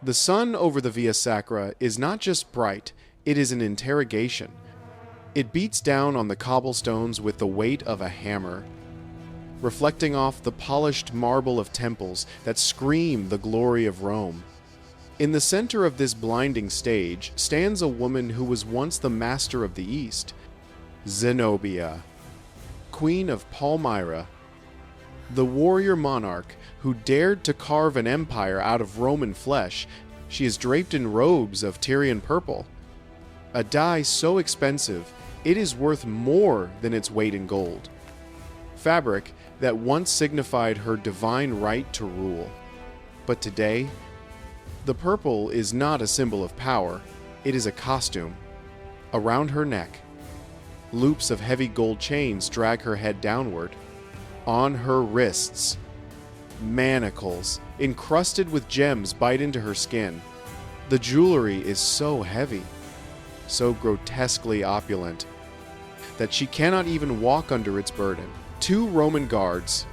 The sun over the Via Sacra is not just bright, it is an interrogation. It beats down on the cobblestones with the weight of a hammer, reflecting off the polished marble of temples that scream the glory of Rome. In the center of this blinding stage stands a woman who was once the master of the East, Zenobia, Queen of Palmyra, the warrior monarch who dared to carve an empire out of Roman flesh. She is draped in robes of Tyrian purple, a dye so expensive it is worth more than its weight in gold. Fabric that once signified her divine right to rule. But today, the purple is not a symbol of power, it is a costume. Around her neck, loops of heavy gold chains drag her head downward. On her wrists, manacles encrusted with gems bite into her skin. The jewelry is so heavy, so grotesquely opulent, that she cannot even walk under its burden. Two Roman guards,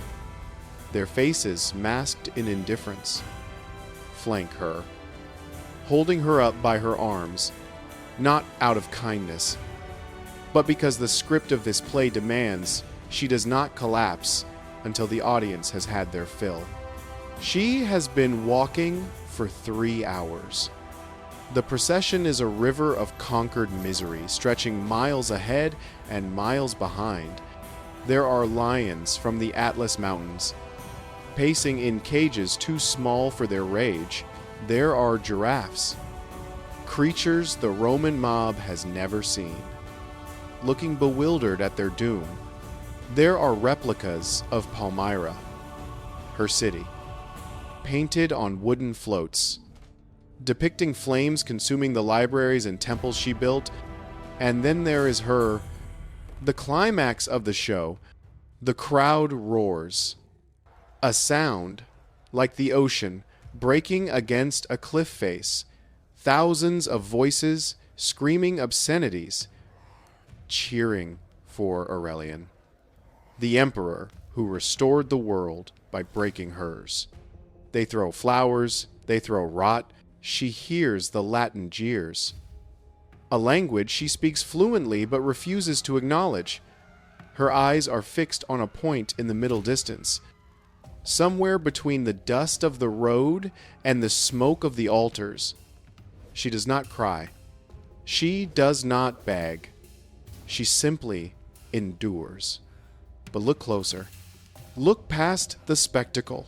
their faces masked in indifference, flank her, holding her up by her arms, not out of kindness, but because the script of this play demands she does not collapse until the audience has had their fill. She has been walking for 3 hours. The procession is a river of conquered misery, stretching miles ahead and miles behind. There are lions from the Atlas Mountains, pacing in cages too small for their rage. There are giraffes, creatures the Roman mob has never seen, looking bewildered at their doom. There are replicas of Palmyra, her city, painted on wooden floats, depicting flames consuming the libraries and temples she built. And then there is her, the climax of the show. The crowd roars. A sound, like the ocean, breaking against a cliff face. Thousands of voices screaming obscenities, cheering for Aurelian, the emperor who restored the world by breaking hers. They throw flowers, they throw rot. She hears the Latin jeers, a language she speaks fluently but refuses to acknowledge. Her eyes are fixed on a point in the middle distance, somewhere between the dust of the road and the smoke of the altars. She does not cry. She does not beg. She simply endures. But look closer. Look past the spectacle.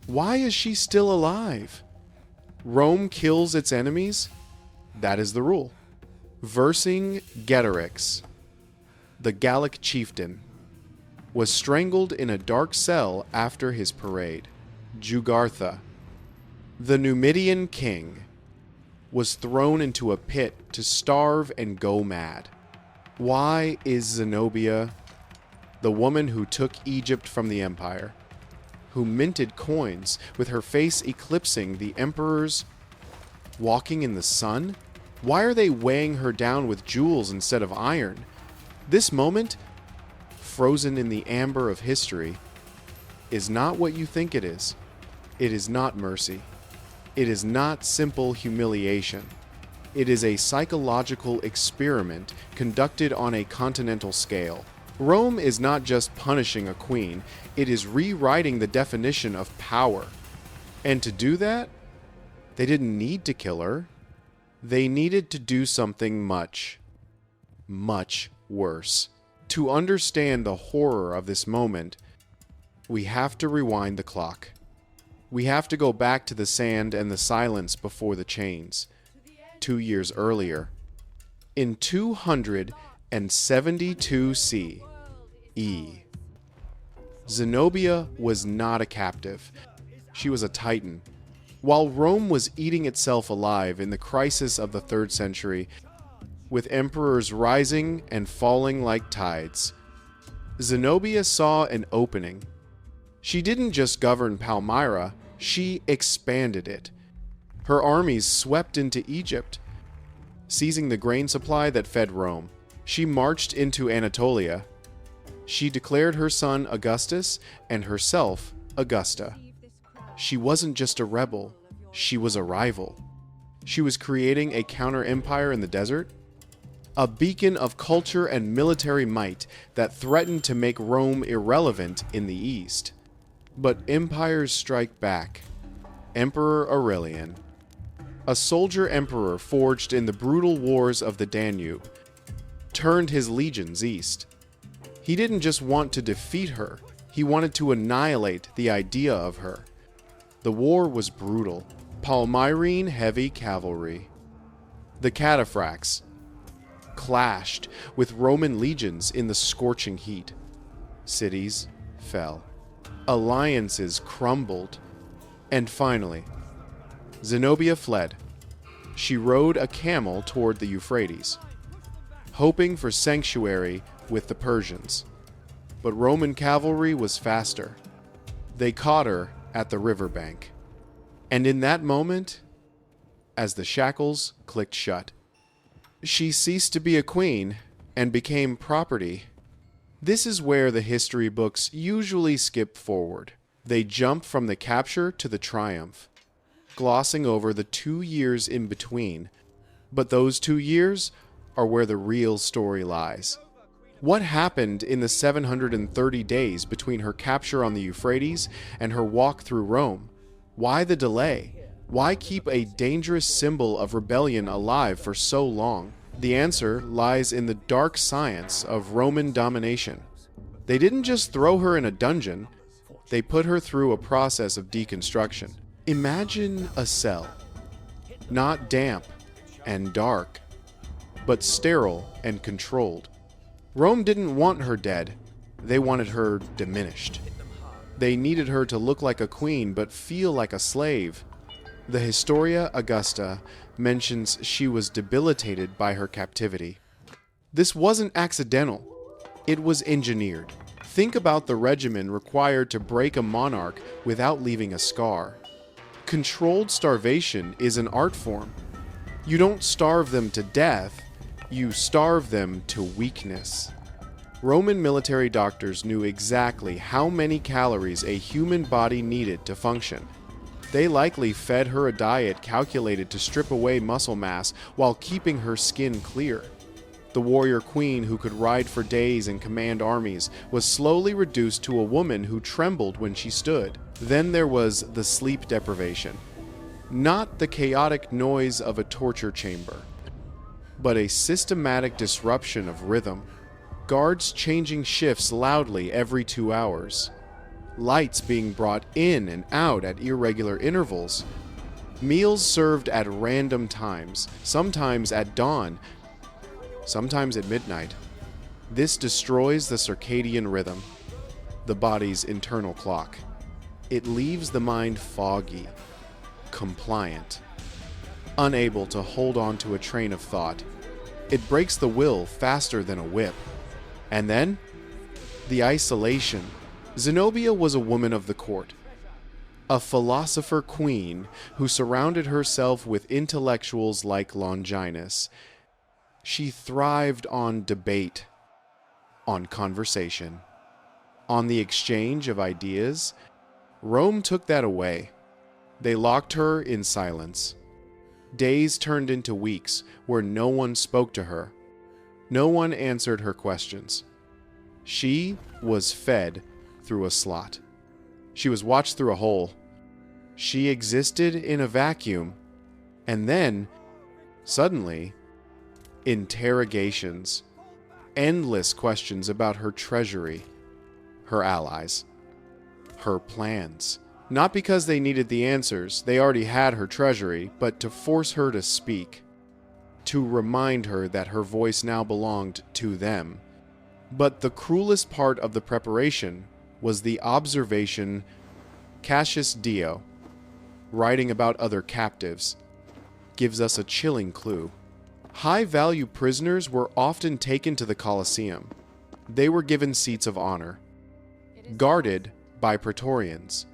Why is she still alive? Rome kills its enemies? That is the rule. Vercingetorix, the Gallic chieftain, was strangled in a dark cell after his parade. Jugurtha, the Numidian king, was thrown into a pit to starve and go mad. Why is Zenobia, the woman who took Egypt from the empire, who minted coins with her face eclipsing the emperor's, walking in the sun? Why are they weighing her down with jewels instead of iron? This moment, frozen in the amber of history, is not what you think it is. It is not mercy. It is not simple humiliation. It is a psychological experiment conducted on a continental scale. Rome is not just punishing a queen, it is rewriting the definition of power. And to do that, they didn't need to kill her. They needed to do something much, much worse. To understand the horror of this moment, we have to rewind the clock. We have to go back to the sand and the silence before the chains. 2 years earlier, in 272 CE, Zenobia was not a captive. She was a titan. While Rome was eating itself alive in the crisis of the 3rd century, with emperors rising and falling like tides, Zenobia saw an opening. She didn't just govern Palmyra, she expanded it. Her armies swept into Egypt, seizing the grain supply that fed Rome. She marched into Anatolia. She declared her son Augustus and herself Augusta. She wasn't just a rebel, She was a rival. She was creating a counter-empire in the desert, a beacon of culture and military might that threatened to make Rome irrelevant in the East. But empires strike back. Emperor Aurelian, a soldier emperor forged in the brutal wars of the Danube, turned his legions east. He didn't just want to defeat her, he wanted to annihilate the idea of her. The war was brutal. Palmyrene heavy cavalry, the cataphracts, clashed with Roman legions in the scorching heat. Cities fell. Alliances crumbled. And finally, Zenobia fled. She rode a camel toward the Euphrates, hoping for sanctuary with the Persians. But Roman cavalry was faster. They caught her at the riverbank. And in that moment, as the shackles clicked shut, she ceased to be a queen and became property. This is where the history books usually skip forward. They jump from the capture to the triumph, glossing over the 2 years in between. But those 2 years are where the real story lies. What happened in the 730 days between her capture on the Euphrates and her walk through Rome? Why the delay? Why keep a dangerous symbol of rebellion alive for so long? The answer lies in the dark science of Roman domination. They didn't just throw her in a dungeon, they put her through a process of deconstruction. Imagine a cell, not damp and dark, but sterile and controlled. Rome didn't want her dead, they wanted her diminished. They needed her to look like a queen but feel like a slave. The Historia Augusta mentions she was debilitated by her captivity. This wasn't accidental. It was engineered. Think about the regimen required to break a monarch without leaving a scar. Controlled starvation is an art form. You don't starve them to death, you starve them to weakness. Roman military doctors knew exactly how many calories a human body needed to function. They likely fed her a diet calculated to strip away muscle mass while keeping her skin clear. The warrior queen who could ride for days and command armies was slowly reduced to a woman who trembled when she stood. Then there was the sleep deprivation. Not the chaotic noise of a torture chamber, but a systematic disruption of rhythm. Guards changing shifts loudly every 2 hours. Lights being brought in and out at irregular intervals. Meals served at random times, sometimes at dawn, sometimes at midnight. This destroys the circadian rhythm, the body's internal clock. It leaves the mind foggy, compliant, unable to hold on to a train of thought. It breaks the will faster than a whip. And then, the isolation. Zenobia was a woman of the court, a philosopher queen who surrounded herself with intellectuals like Longinus. She thrived on debate, on conversation, on the exchange of ideas. Rome took that away. They locked her in silence. Days turned into weeks where no one spoke to her. No one answered her questions. She was fed through a slot. She was watched through a hole. She existed in a vacuum. And then, suddenly, interrogations. Endless questions about her treasury, her allies, her plans. Not because they needed the answers, they already had her treasury, but to force her to speak. To remind her that her voice now belonged to them. But the cruelest part of the preparation was the observation. Cassius Dio, writing about other captives, gives us a chilling clue. High-value prisoners were often taken to the Colosseum. They were given seats of honor, guarded by praetorians,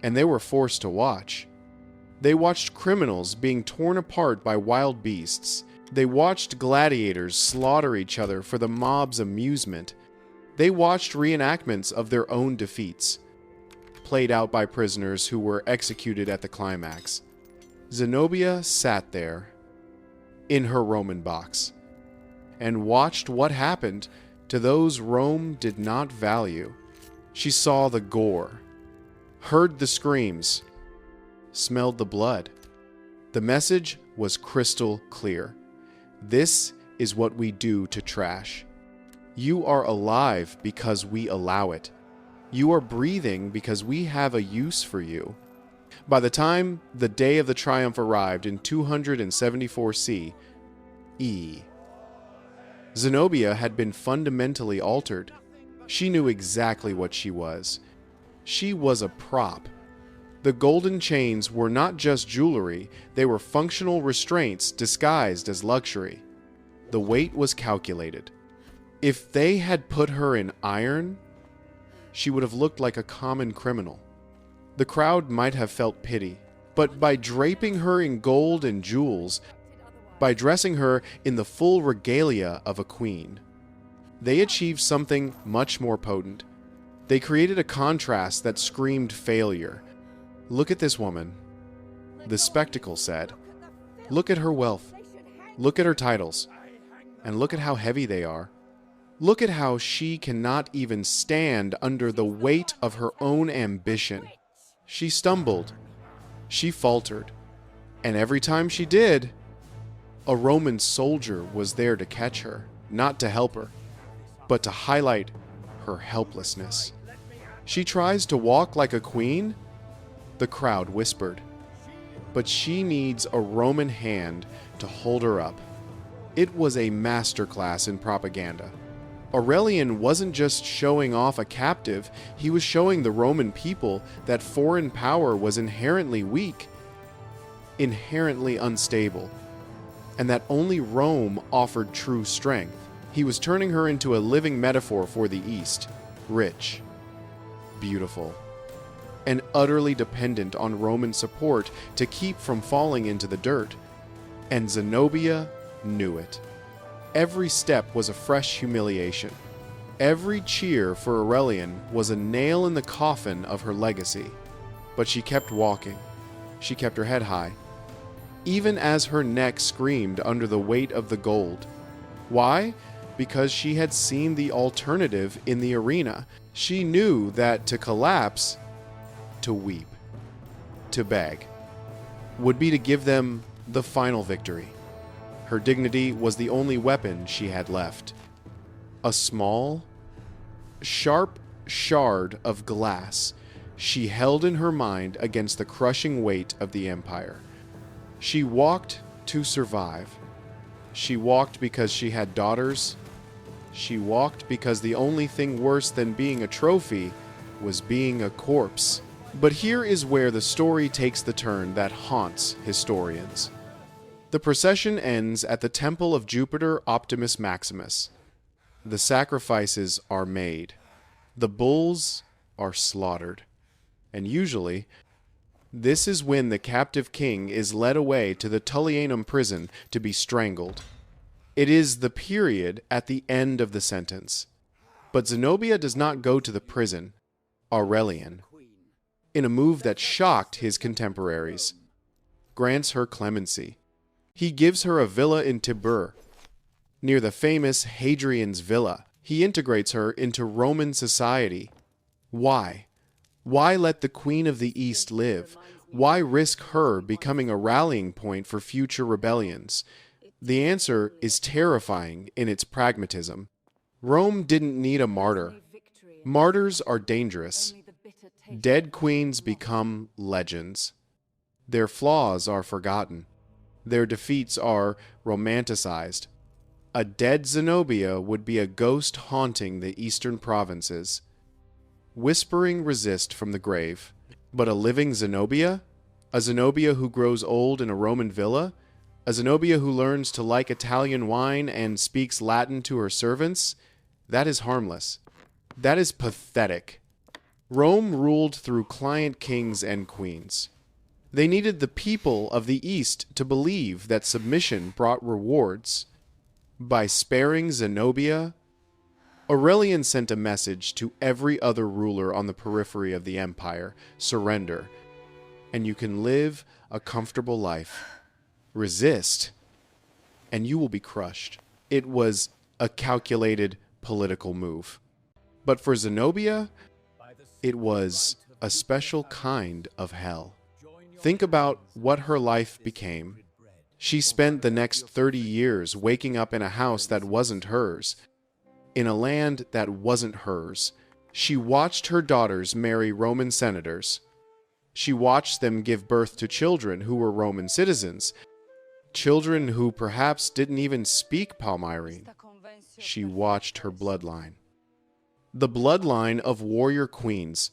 and they were forced to watch. They watched criminals being torn apart by wild beasts. They watched gladiators slaughter each other for the mob's amusement. They watched reenactments of their own defeats, played out by prisoners who were executed at the climax. Zenobia sat there in her Roman box and watched what happened to those Rome did not value. She saw the gore, heard the screams, smelled the blood. The message was crystal clear. This is what we do to trash. You are alive because we allow it. You are breathing because we have a use for you. By the time the day of the triumph arrived in 274 CE, Zenobia had been fundamentally altered. She knew exactly what she was. She was a prop. The golden chains were not just jewelry, they were functional restraints disguised as luxury. The weight was calculated. If they had put her in iron, she would have looked like a common criminal. The crowd might have felt pity, but by draping her in gold and jewels, by dressing her in the full regalia of a queen, they achieved something much more potent. They created a contrast that screamed failure. Look at this woman, the spectacle said. Look at her wealth. Look at her titles. And look at how heavy they are. Look at how she cannot even stand under the weight of her own ambition. She stumbled. She faltered. And every time she did, a Roman soldier was there to catch her, not to help her, but to highlight her helplessness. She tries to walk like a queen, the crowd whispered, but she needs a Roman hand to hold her up. It was a masterclass in propaganda. Aurelian wasn't just showing off a captive, he was showing the Roman people that foreign power was inherently weak, inherently unstable, and that only Rome offered true strength. He was turning her into a living metaphor for the East, rich, beautiful, and utterly dependent on Roman support to keep from falling into the dirt. And Zenobia knew it. Every step was a fresh humiliation. Every cheer for Aurelian was a nail in the coffin of her legacy. But she kept walking. She kept her head high, even as her neck screamed under the weight of the gold. Why? Because she had seen the alternative in the arena. She knew that to collapse, to weep, to beg, would be to give them the final victory. Her dignity was the only weapon she had left. A small, sharp shard of glass she held in her mind against the crushing weight of the empire. She walked to survive. She walked because she had daughters. She walked because the only thing worse than being a trophy was being a corpse. But here is where the story takes the turn that haunts historians. The procession ends at the temple of Jupiter Optimus Maximus. The sacrifices are made. The bulls are slaughtered. And usually, this is when the captive king is led away to the Tullianum prison to be strangled. It is the period at the end of the sentence. But Zenobia does not go to the prison. Aurelian, in a move that shocked his contemporaries, grants her clemency. He gives her a villa in Tibur, near the famous Hadrian's Villa. He integrates her into Roman society. Why? Why let the Queen of the East live? Why risk her becoming a rallying point for future rebellions? The answer is terrifying in its pragmatism. Rome didn't need a martyr. Martyrs are dangerous. Dead queens become legends. Their flaws are forgotten. Their defeats are romanticized. A dead Zenobia would be a ghost haunting the eastern provinces, whispering resist from the grave. But a living Zenobia? A Zenobia who grows old in a Roman villa? A Zenobia who learns to like Italian wine and speaks Latin to her servants? That is harmless. That is pathetic. Rome ruled through client kings and queens. They needed the people of the East to believe that submission brought rewards. By sparing Zenobia, Aurelian sent a message to every other ruler on the periphery of the empire: surrender, and you can live a comfortable life. Resist, and you will be crushed. It was a calculated political move. But for Zenobia, it was a special kind of hell. Think about what her life became. She spent the next 30 years waking up in a house that wasn't hers, in a land that wasn't hers. She watched her daughters marry Roman senators. She watched them give birth to children who were Roman citizens, children who perhaps didn't even speak Palmyrene. She watched her bloodline, the bloodline of warrior queens,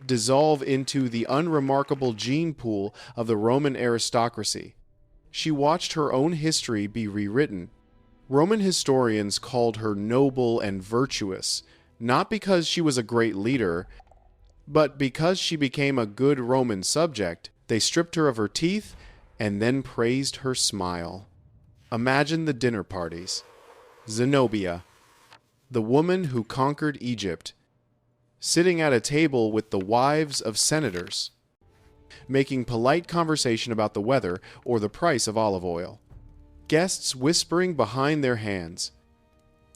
dissolve into the unremarkable gene pool of the Roman aristocracy. She watched her own history be rewritten. Roman historians called her noble and virtuous, not because she was a great leader, but because she became a good Roman subject. They stripped her of her teeth and then praised her smile. Imagine the dinner parties. Zenobia, the woman who conquered Egypt, sitting at a table with the wives of senators, making polite conversation about the weather or the price of olive oil. Guests whispering behind their hands.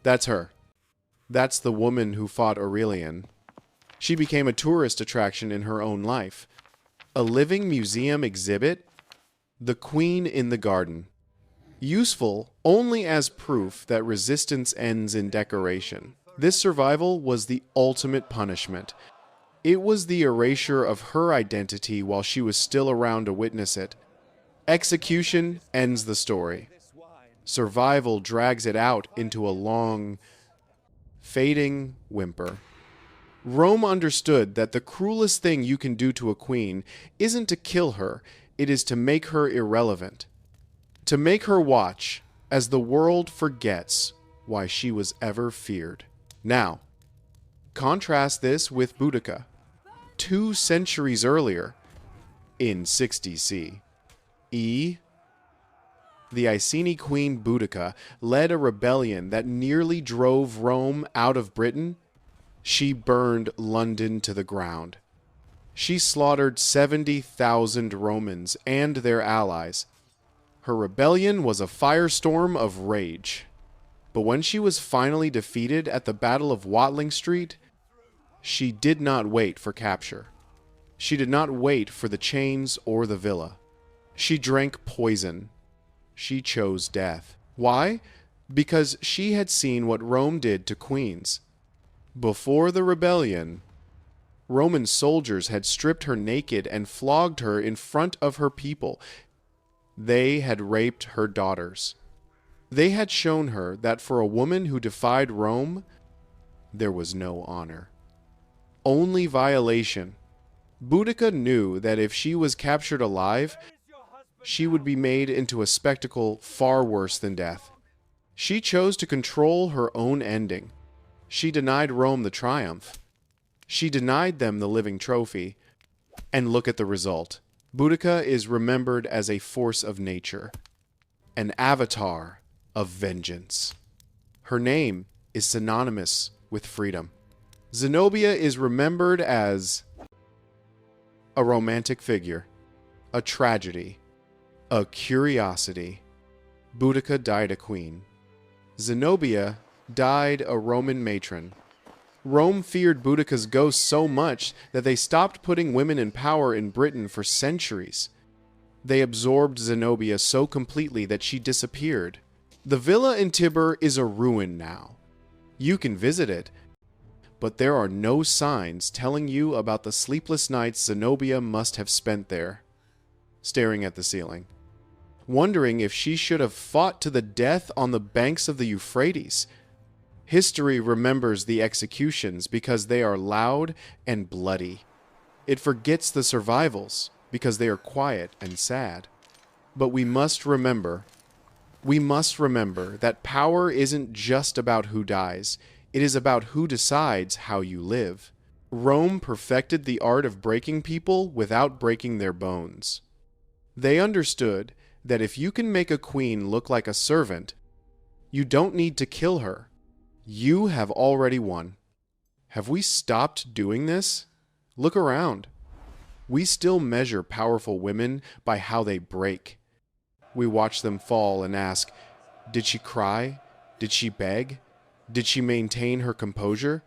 That's her. That's the woman who fought Aurelian. She became a tourist attraction in her own life. A living museum exhibit. The Queen in the Garden. Useful only as proof that resistance ends in decoration. This survival was the ultimate punishment. It was the erasure of her identity while she was still around to witness it. Execution ends the story. Survival drags it out into a long, fading whimper. Rome understood that the cruelest thing you can do to a queen isn't to kill her, it is to make her irrelevant. To make her watch as the world forgets why she was ever feared. Now, contrast this with Boudica. 2 centuries earlier, in 60 C. E. The Iceni queen Boudica led a rebellion that nearly drove Rome out of Britain. She burned London to the ground. She slaughtered 70,000 Romans and their allies. Her rebellion was a firestorm of rage. But when she was finally defeated at the Battle of Watling Street, she did not wait for capture. She did not wait for the chains or the villa. She drank poison. She chose death. Why? Because she had seen what Rome did to queens. Before the rebellion, Roman soldiers had stripped her naked and flogged her in front of her people. They had raped her daughters. They had shown her that for a woman who defied Rome, there was no honor. Only violation. Boudica knew that if she was captured alive, she would be made into a spectacle far worse than death. She chose to control her own ending. She denied Rome the triumph. She denied them the living trophy. And look at the result. Boudica is remembered as a force of nature, an avatar of vengeance. Her name is synonymous with freedom. Zenobia is remembered as a romantic figure, a tragedy, a curiosity. Boudica died a queen. Zenobia died a Roman matron. Rome feared Boudica's ghost so much that they stopped putting women in power in Britain for centuries. They absorbed Zenobia so completely that she disappeared. The villa in Tibur is a ruin now. You can visit it, but there are no signs telling you about the sleepless nights Zenobia must have spent there, staring at the ceiling, wondering if she should have fought to the death on the banks of the Euphrates. History remembers the executions because they are loud and bloody. It forgets the survivals because they are quiet and sad. But we must remember that power isn't just about who dies. It is about who decides how you live. Rome perfected the art of breaking people without breaking their bones. They understood that if you can make a queen look like a servant, you don't need to kill her. You have already won. Have we stopped doing this? Look around. We still measure powerful women by how they break. We watch them fall and ask, did she cry? Did she beg? Did she maintain her composure?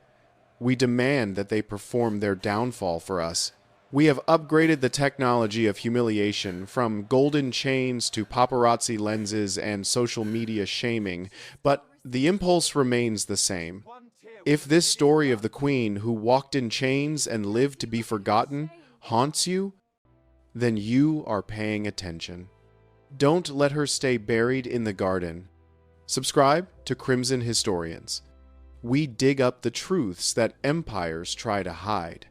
We demand that they perform their downfall for us. We have upgraded the technology of humiliation from golden chains to paparazzi lenses and social media shaming, but the impulse remains the same. If this story of the queen who walked in chains and lived to be forgotten haunts you, then you are paying attention. Don't let her stay buried in the garden. Subscribe to Crimson Historians. We dig up the truths that empires try to hide.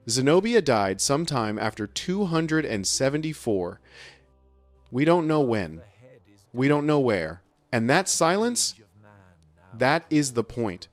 Zenobia died sometime after 274. We don't know when. We don't know where. And that silence, that is the point.